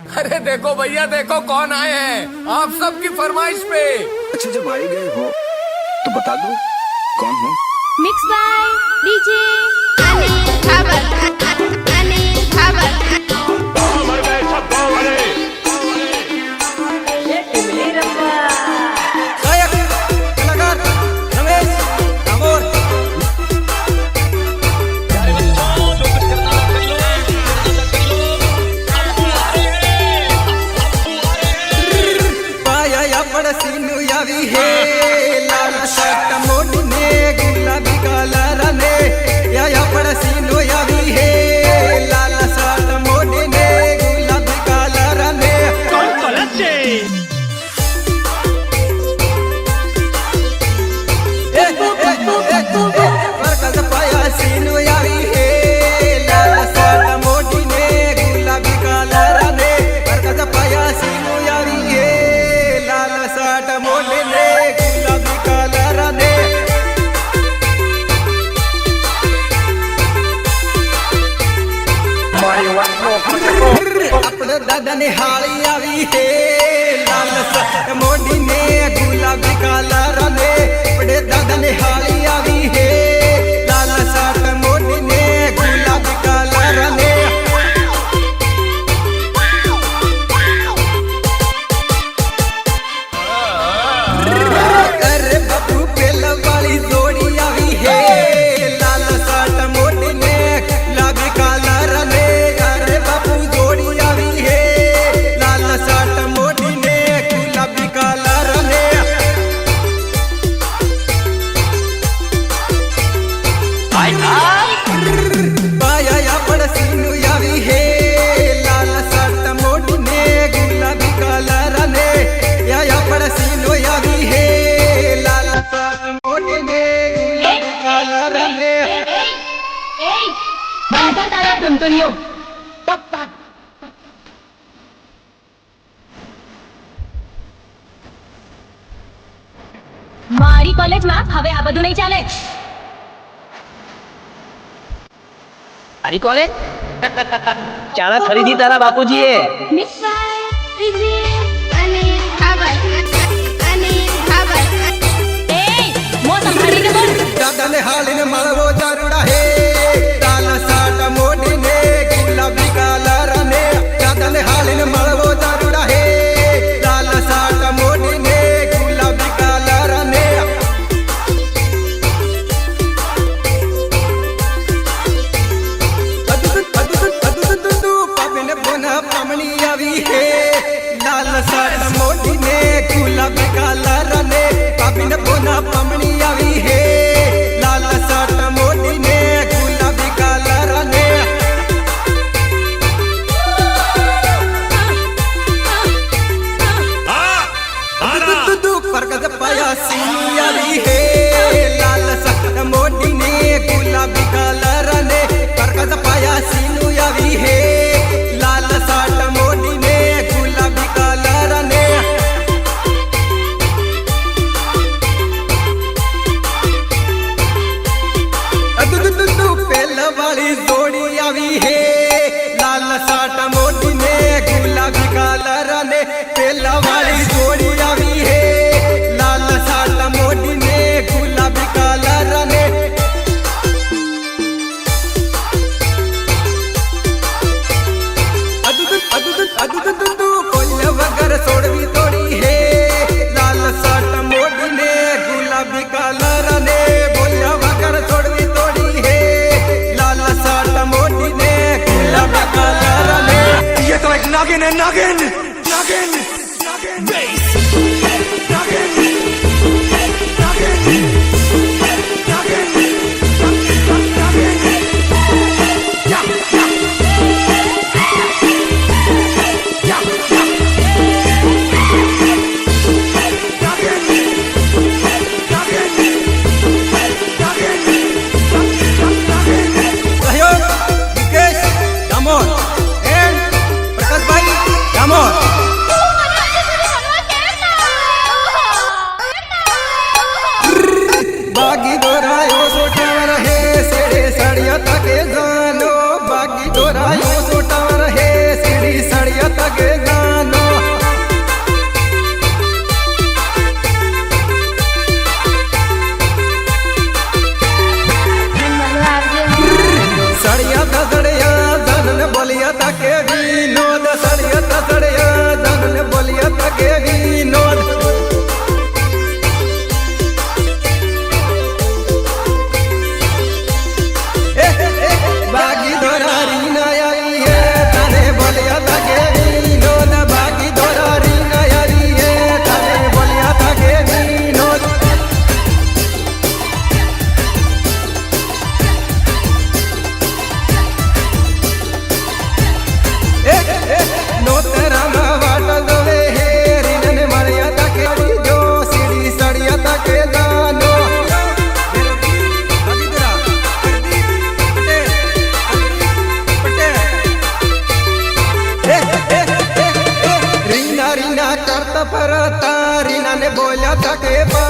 अरे देखो भैया, देखो कौन आए हैं आप सबकी फरमाइश पे। अच्छा, जब आए गए हो तो बता दो कौन हो। मिक्स बाय डीजे अनिल खबर, अनिल खबर। सीनू यावी है लाल शर्ट मोडने गुलाबी कलर ने या पड़ सीनू यावी है लाल शर्ट मोडने गुलाबी कलर ने कौन कलर छे वर्कल पाया सीनू यावी है लाल शर्ट मोडने गुलाबी कलर ने वर्कल पाया सीनू यावी है साट मोडने गुलाबी कलर ने अपने दादा ने हाली आवी है लाल साट मोडने गुलाबी कलर ने अपने दादा ने हाली आवी है लाल साट मोडने गुलाबी कलर ने મારી કોલેજમાં હવે આ બધું નહીં ચાલે। તારી કોલેજ ચાણા ખરીદી તારા બાપુજીએ। મિક્સ બાય ડીજે અનિલ ખબર, અનિલ ખબર। એ મો સંભાળીને બોલ। દાદા ને હાલીને મળવો જરૂરા હે લાલ સાટ મોડીને ગુલાબી કલર ને દાદા ને હાલીને મળવો જરૂરા હે લાલ સાટ મોડીને ગુલાબી કલર ને પાપીને બોના પામણી આવી હે લાલ સાટ મોડીને ગુલાબી કલર ને પાપીને બોના પામણી આવી હે લાલ સાટ મોડીને ગુલાબી કલર ને પરકત પાયા સીની આવી હે લાલ સાટ મોડીને ગુલાબી કલર ને પરકત પાયા સીનું આવી હે લાલ સાટ મોડીને ગુલાબી કલર ને પેલા વાળી જોડી આવી હે લાલ સાટ મોડીને ગુલાબી કલર ને પેલા વાળી જોડી આવી હે લાલ સાટ મોડીને ગુલાબી કલર ને બોલ્યા વગર છોડવી તોડી હે લાલ સાટ મોડીને ગુલાબી કલર ને બોલ્યા વગર છોડવી તોડી હે લાલ સાટ મોડીને ગુલાબી કલર ને ये तो एक नागिन है, नागिन नागिन नागिन बेस नागिन नागिन नागिन नागिन या सहयोग विकेश दामोद एंड प्रकाश भाई दामोद। था के विनोद सड़िया था सड़िया धन बोलिया था के विनोद बागी दोरारी ना आई है थाने बोलिया था के विनोद बागी दोरारी ना आई है थाने बोलिया था के विनोद नो तेरा वाट दवे हे रिनन मरिया था के जो सीढ़ी सड़िया था के दानो रीना रीना करता परता रीना ने बोला था के बा